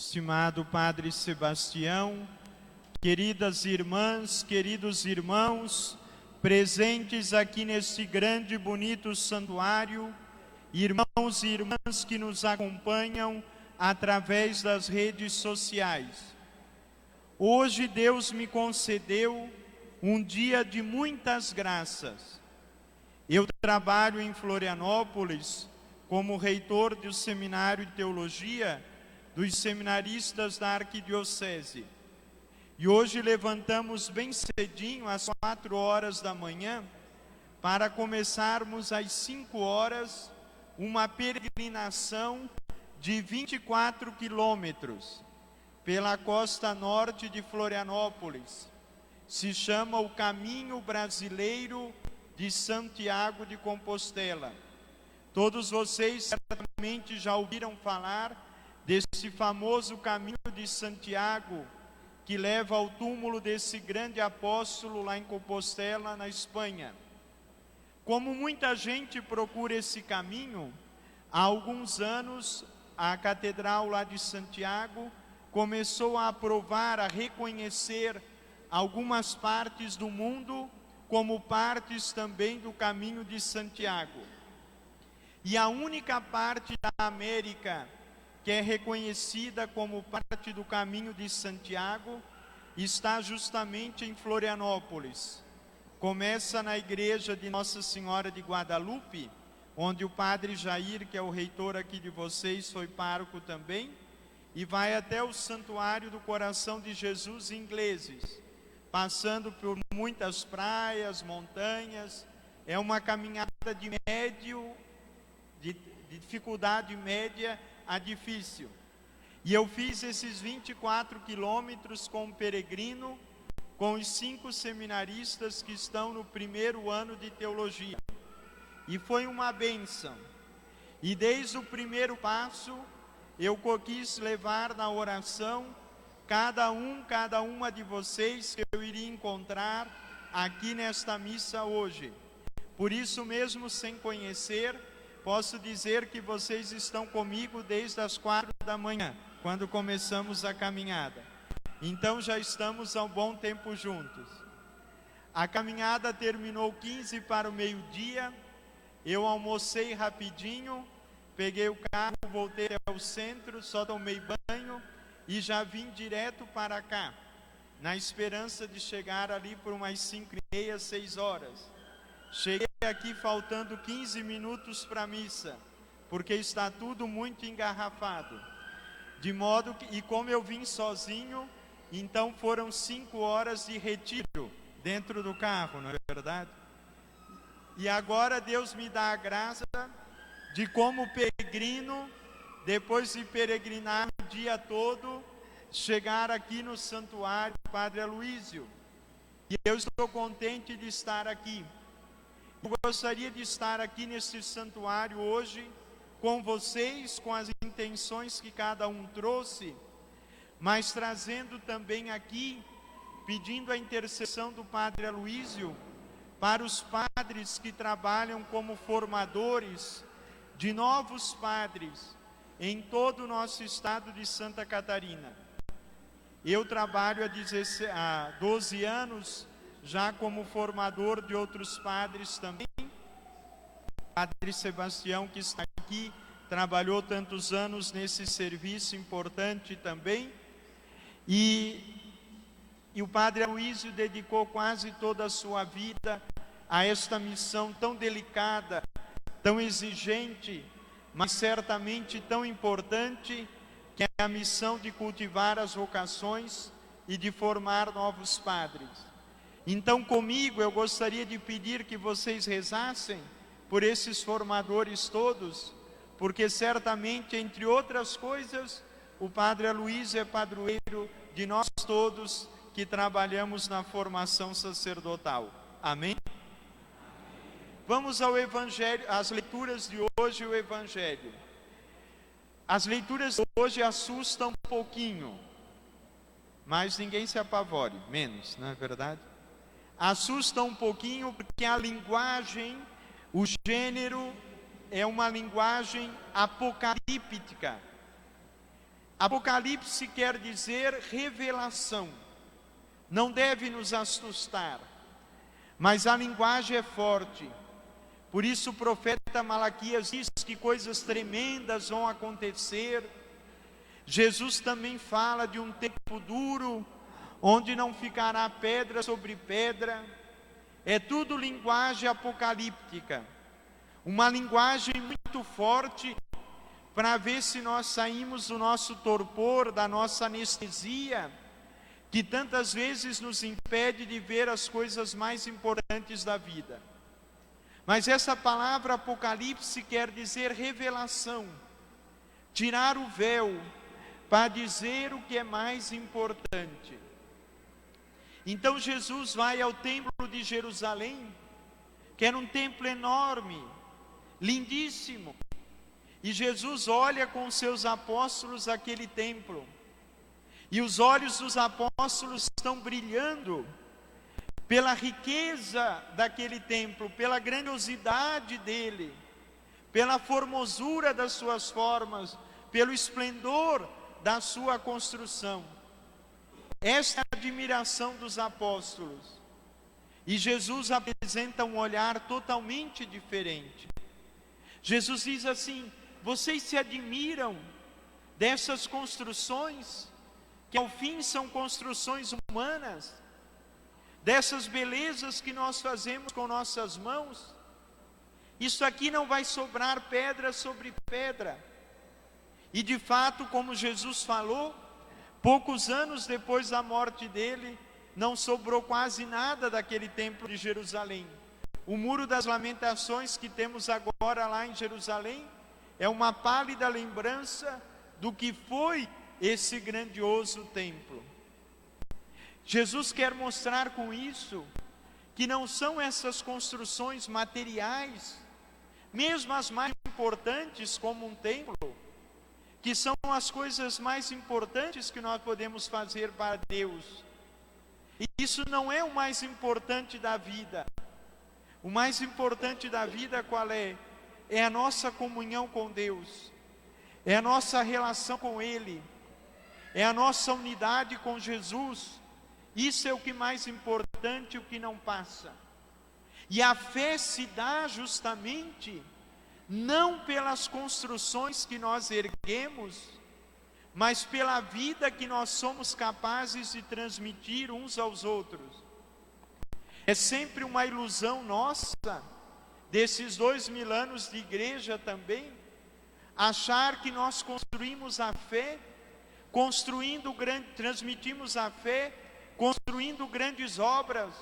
estimado Padre Sebastião, queridas irmãs, queridos irmãos, presentes aqui neste grande e bonito santuário, irmãos e irmãs que nos acompanham através das redes sociais. Hoje Deus me concedeu um dia de muitas graças. Eu trabalho em Florianópolis como reitor do Seminário de Teologia dos seminaristas da Arquidiocese. E hoje levantamos bem cedinho, às 4 horas da manhã, para começarmos às 5 horas uma peregrinação de 24 quilômetros pela costa norte de Florianópolis. Se chama o Caminho Brasileiro de Santiago de Compostela. Todos vocês certamente já ouviram falar desse famoso caminho de Santiago, que leva ao túmulo desse grande apóstolo lá em Compostela, na Espanha. Como muita gente procura esse caminho, há alguns anos a Catedral lá de Santiago começou a aprovar, a reconhecer algumas partes do mundo como partes também do caminho de Santiago. E a única parte da América que é reconhecida como parte do caminho de Santiago está justamente em Florianópolis. Começa na igreja de Nossa Senhora de Guadalupe, onde o Padre Jair, que é o reitor aqui de vocês, foi pároco também, e vai até o Santuário do Coração de Jesus em Ingleses, passando por muitas praias, montanhas. É uma caminhada de dificuldade média a difícil. E eu fiz esses 24 quilômetros com um peregrino, com os 5 seminaristas que estão no primeiro ano de teologia. E foi uma bênção. E desde o primeiro passo, eu quis levar na oração cada uma de vocês que eu iria encontrar aqui nesta missa hoje. Por isso mesmo, sem conhecer, posso dizer que vocês estão comigo desde as 4 da manhã, quando começamos a caminhada. Então já estamos há um bom tempo juntos. A caminhada terminou 15 para o meio-dia, eu almocei rapidinho, peguei o carro, voltei ao centro, só tomei banho e já vim direto para cá, na esperança de chegar ali por umas 5h30, 6 horas. Cheguei aqui faltando 15 minutos para a missa, porque está tudo muito engarrafado. De modo que, e como eu vim sozinho, então foram 5 horas de retiro dentro do carro, não é verdade? E agora Deus me dá a graça de, como peregrino, depois de peregrinar o dia todo, chegar aqui no Santuário Padre Aloísio. E eu estou contente de estar aqui. Eu gostaria de estar aqui nesse santuário hoje com vocês, com as intenções que cada um trouxe, mas trazendo também aqui, pedindo a intercessão do Padre Aloísio para os padres que trabalham como formadores de novos padres em todo o nosso estado de Santa Catarina. Eu trabalho há 12 anos já como formador de outros padres também. O Padre Sebastião, que está aqui, trabalhou tantos anos nesse serviço importante também. E o Padre Aloísio dedicou quase toda a sua vida a esta missão tão delicada, tão exigente, mas certamente tão importante, que é a missão de cultivar as vocações e de formar novos padres. Então, comigo, eu gostaria de pedir que vocês rezassem por esses formadores todos, porque certamente, entre outras coisas, o Padre Aloísio é padroeiro de nós todos que trabalhamos na formação sacerdotal. Amém? Vamos ao Evangelho, às leituras de hoje, o Evangelho. As leituras de hoje assustam um pouquinho, mas ninguém se apavore, menos, não é verdade? Assusta um pouquinho porque a linguagem, o gênero é uma linguagem apocalíptica. Apocalipse quer dizer revelação. Não deve nos assustar, mas a linguagem é forte. Por isso o profeta Malaquias diz que coisas tremendas vão acontecer. Jesus também fala de um tempo duro, onde não ficará pedra sobre pedra. É tudo linguagem apocalíptica, uma linguagem muito forte, para ver se nós saímos do nosso torpor, da nossa anestesia, que tantas vezes nos impede de ver as coisas mais importantes da vida. Mas essa palavra Apocalipse quer dizer revelação, tirar o véu, para dizer o que é mais importante. Então Jesus vai ao templo de Jerusalém, que era um templo enorme, lindíssimo, e Jesus olha com seus apóstolos aquele templo, e os olhos dos apóstolos estão brilhando pela riqueza daquele templo, pela grandiosidade dele, pela formosura das suas formas, pelo esplendor da sua construção. Esta é a admiração dos apóstolos. E Jesus apresenta um olhar totalmente diferente. Jesus diz assim: vocês se admiram dessas construções, que ao fim são construções humanas, dessas belezas que nós fazemos com nossas mãos? Isso aqui não vai sobrar pedra sobre pedra. E de fato, como Jesus falou, poucos anos depois da morte dele, não sobrou quase nada daquele templo de Jerusalém. O Muro das Lamentações que temos agora lá em Jerusalém é uma pálida lembrança do que foi esse grandioso templo. Jesus quer mostrar com isso que não são essas construções materiais, mesmo as mais importantes como um templo, que são as coisas mais importantes que nós podemos fazer para Deus. E isso não é o mais importante da vida. O mais importante da vida qual é? É a nossa comunhão com Deus, é a nossa relação com Ele, é a nossa unidade com Jesus. Isso é o que mais importante, o que não passa. E a fé se dá justamente não pelas construções que nós erguemos, mas pela vida que nós somos capazes de transmitir uns aos outros. É sempre uma ilusão nossa, desses 2000 anos de igreja também, achar que nós construímos a fé, transmitimos a fé, construindo grandes obras,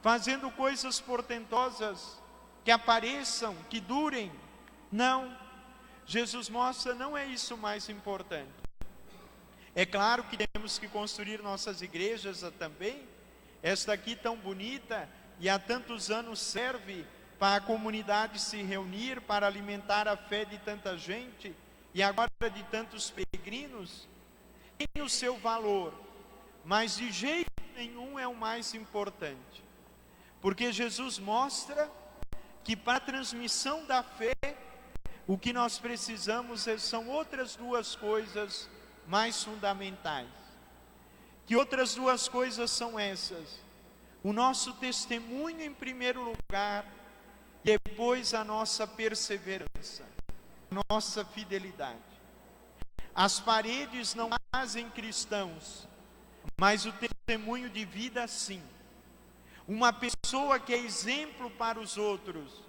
fazendo coisas portentosas, que apareçam, que durem. Não, Jesus mostra, não é isso o mais importante. É claro que temos que construir nossas igrejas também. Esta aqui tão bonita e há tantos anos serve para a comunidade se reunir, para alimentar a fé de tanta gente e agora de tantos peregrinos. Tem o seu valor, mas de jeito nenhum é o mais importante. Porque Jesus mostra que para a transmissão da fé, o que nós precisamos são outras duas coisas mais fundamentais. Que outras duas coisas são essas? O nosso testemunho em primeiro lugar, e depois a nossa perseverança, a nossa fidelidade. As paredes não fazem cristãos, mas o testemunho de vida sim. Uma pessoa que é exemplo para os outros,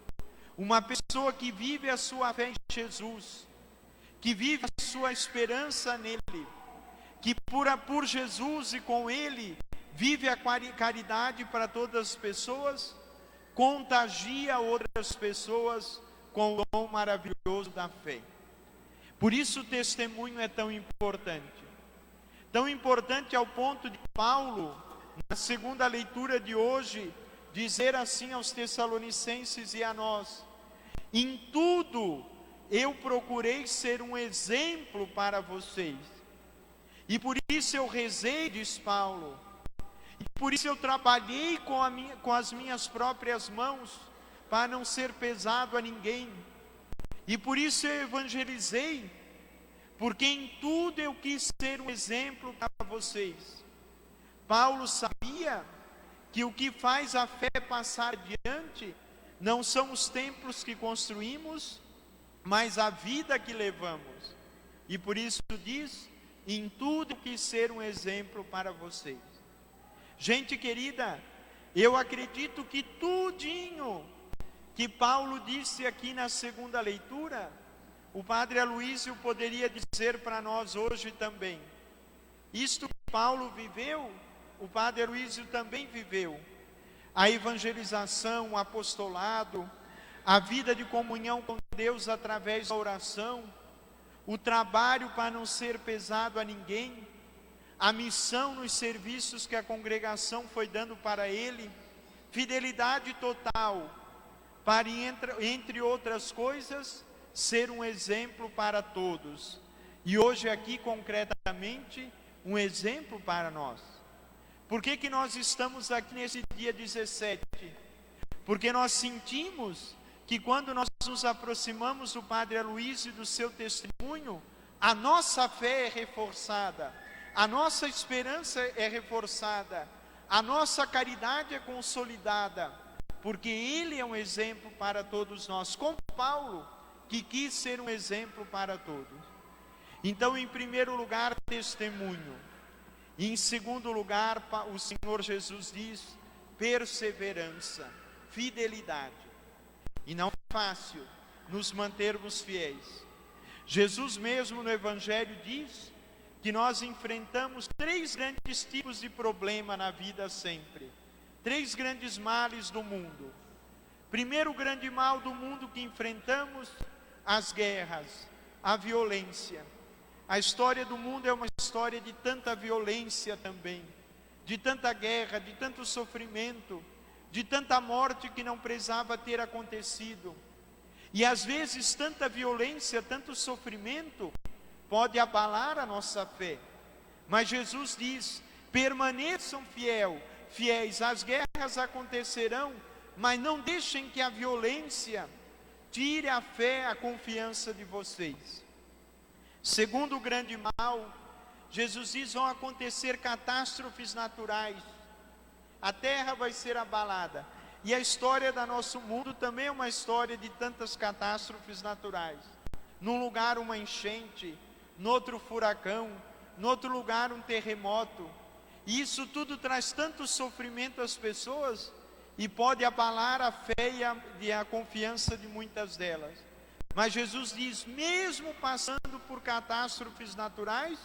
uma pessoa que vive a sua fé em Jesus, que vive a sua esperança nele, que por Jesus e com ele vive a caridade para todas as pessoas, contagia outras pessoas com o dom maravilhoso da fé. Por isso o testemunho é tão importante. Tão importante ao ponto de Paulo, na segunda leitura de hoje, dizer assim aos Tessalonicenses e a nós: em tudo eu procurei ser um exemplo para vocês. E por isso eu rezei, diz Paulo, e por isso eu trabalhei com as minhas próprias mãos, para não ser pesado a ninguém. E por isso eu evangelizei, porque em tudo eu quis ser um exemplo para vocês. Paulo sabia que o que faz a fé passar adiante não são os templos que construímos, mas a vida que levamos. E por isso diz: em tudo eu quis ser um exemplo para vocês. Gente querida, eu acredito que tudinho que Paulo disse aqui na segunda leitura, o Padre Aloísio poderia dizer para nós hoje também. Isto que Paulo viveu, o Padre Aloísio também viveu. A evangelização, o apostolado, a vida de comunhão com Deus através da oração, o trabalho para não ser pesado a ninguém, a missão nos serviços que a congregação foi dando para ele, fidelidade total, para, entre outras coisas, ser um exemplo para todos. E hoje aqui, concretamente, um exemplo para nós. Por que nós estamos aqui nesse dia 17? Porque nós sentimos que quando nós nos aproximamos do Padre Aloísio e do seu testemunho, a nossa fé é reforçada, a nossa esperança é reforçada, a nossa caridade é consolidada, porque ele é um exemplo para todos nós, como Paulo, que quis ser um exemplo para todos. Então, em primeiro lugar, testemunho. E em segundo lugar, o Senhor Jesus diz: perseverança, fidelidade. E não é fácil nos mantermos fiéis. Jesus mesmo no Evangelho diz que nós enfrentamos 3 grandes tipos de problema na vida sempre. 3 grandes males do mundo. Primeiro grande mal do mundo que enfrentamos: as guerras, a violência. A história do mundo é uma história de tanta violência também, de tanta guerra, de tanto sofrimento, de tanta morte que não precisava ter acontecido. E às vezes tanta violência, tanto sofrimento, pode abalar a nossa fé. Mas Jesus diz: permaneçam fiéis, as guerras acontecerão, mas não deixem que a violência tire a fé, a confiança de vocês. Segundo o grande mal, Jesus diz: vão acontecer catástrofes naturais, a terra vai ser abalada. E a história do nosso mundo também é uma história de tantas catástrofes naturais. Num lugar uma enchente, no outro furacão, no outro lugar um terremoto. E isso tudo traz tanto sofrimento às pessoas e pode abalar a fé e a confiança de muitas delas. Mas Jesus diz: mesmo passando por catástrofes naturais,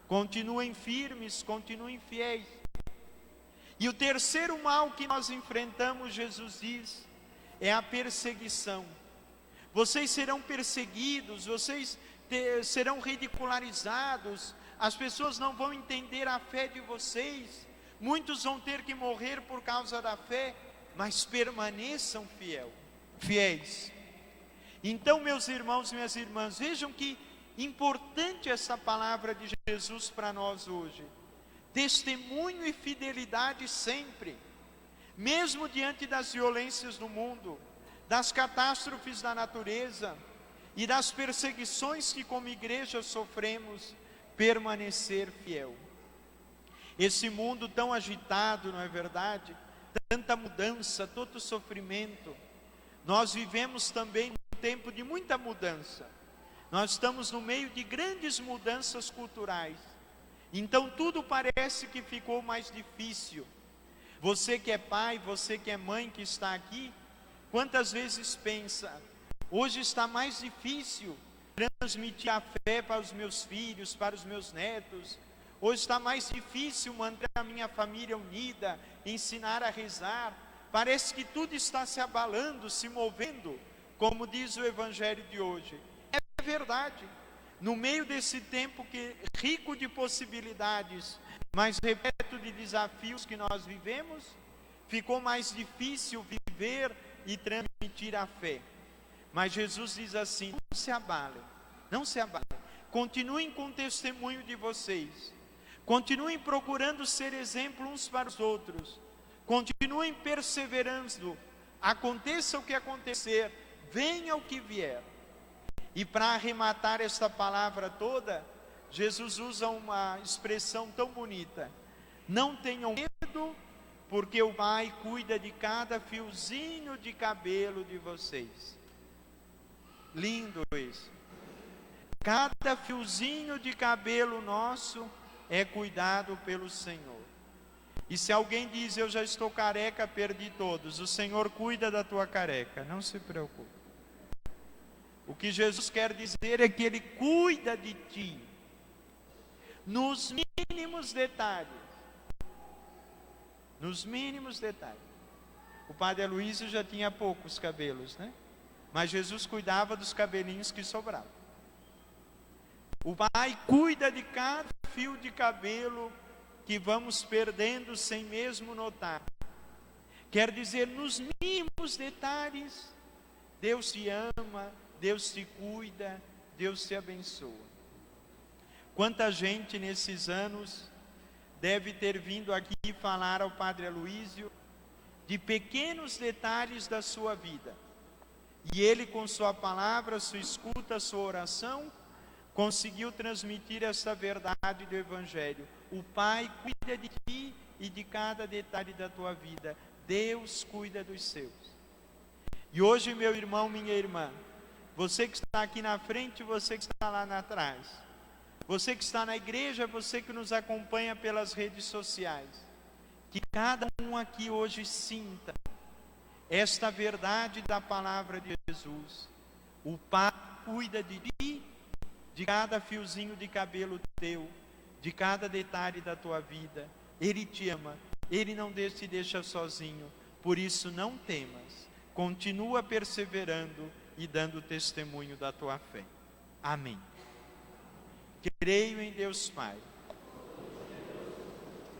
continuem firmes, continuem fiéis. E o terceiro mal que nós enfrentamos, Jesus diz, é a perseguição. Vocês serão perseguidos, vocês serão ridicularizados, as pessoas não vão entender a fé de vocês, muitos vão ter que morrer por causa da fé, mas permaneçam fiéis. Então, meus irmãos e minhas irmãs, vejam que importante essa palavra de Jesus para nós hoje. Testemunho e fidelidade sempre, mesmo diante das violências do mundo, das catástrofes da natureza e das perseguições que como igreja sofremos, permanecer fiel. Esse mundo tão agitado, não é verdade? Tanta mudança, tanto sofrimento. Nós vivemos também num tempo de muita mudança. Nós estamos no meio de grandes mudanças culturais. Então tudo parece que ficou mais difícil. Você que é pai, você que é mãe que está aqui, quantas vezes pensa: hoje está mais difícil transmitir a fé para os meus filhos, para os meus netos. Hoje está mais difícil manter a minha família unida, ensinar a rezar. Parece que tudo está se abalando, se movendo, como diz o Evangelho de hoje. É verdade. No meio desse tempo rico de possibilidades, mas repleto de desafios que nós vivemos, ficou mais difícil viver e transmitir a fé. Mas Jesus diz assim: não se abalem, não se abalem. Continuem com o testemunho de vocês. Continuem procurando ser exemplo uns para os outros. Continuem perseverando. Aconteça o que acontecer, venha o que vier. E para arrematar esta palavra toda, Jesus usa uma expressão tão bonita: não tenham medo, porque o Pai cuida de cada fiozinho de cabelo de vocês. Lindo isso. Cada fiozinho de cabelo nosso é cuidado pelo Senhor. E se alguém diz, eu já estou careca, perdi todos, o Senhor cuida da tua careca, não se preocupe. O que Jesus quer dizer é que Ele cuida de ti, nos mínimos detalhes. Nos mínimos detalhes. O Padre Aloísio já tinha poucos cabelos, né? Mas Jesus cuidava dos cabelinhos que sobravam. O Pai cuida de cada fio de cabelo que vamos perdendo sem mesmo notar. Quer dizer, nos mínimos detalhes, Deus te ama, Deus te cuida, Deus te abençoa. Quanta gente nesses anos deve ter vindo aqui falar ao Padre Aloísio de pequenos detalhes da sua vida. E ele, com sua palavra, sua escuta, sua oração, conseguiu transmitir essa verdade do Evangelho. O Pai cuida de ti e de cada detalhe da tua vida. Deus cuida dos seus. E hoje, meu irmão, minha irmã, você que está aqui na frente, você que está lá atrás, você que está na igreja, você que nos acompanha pelas redes sociais, que cada um aqui hoje sinta esta verdade da palavra de Jesus. O Pai cuida de ti, de cada fiozinho de cabelo teu, de cada detalhe da tua vida. Ele te ama, Ele não te deixa sozinho. Por isso não temas, continua perseverando e dando testemunho da tua fé. Amém. Creio em Deus Pai,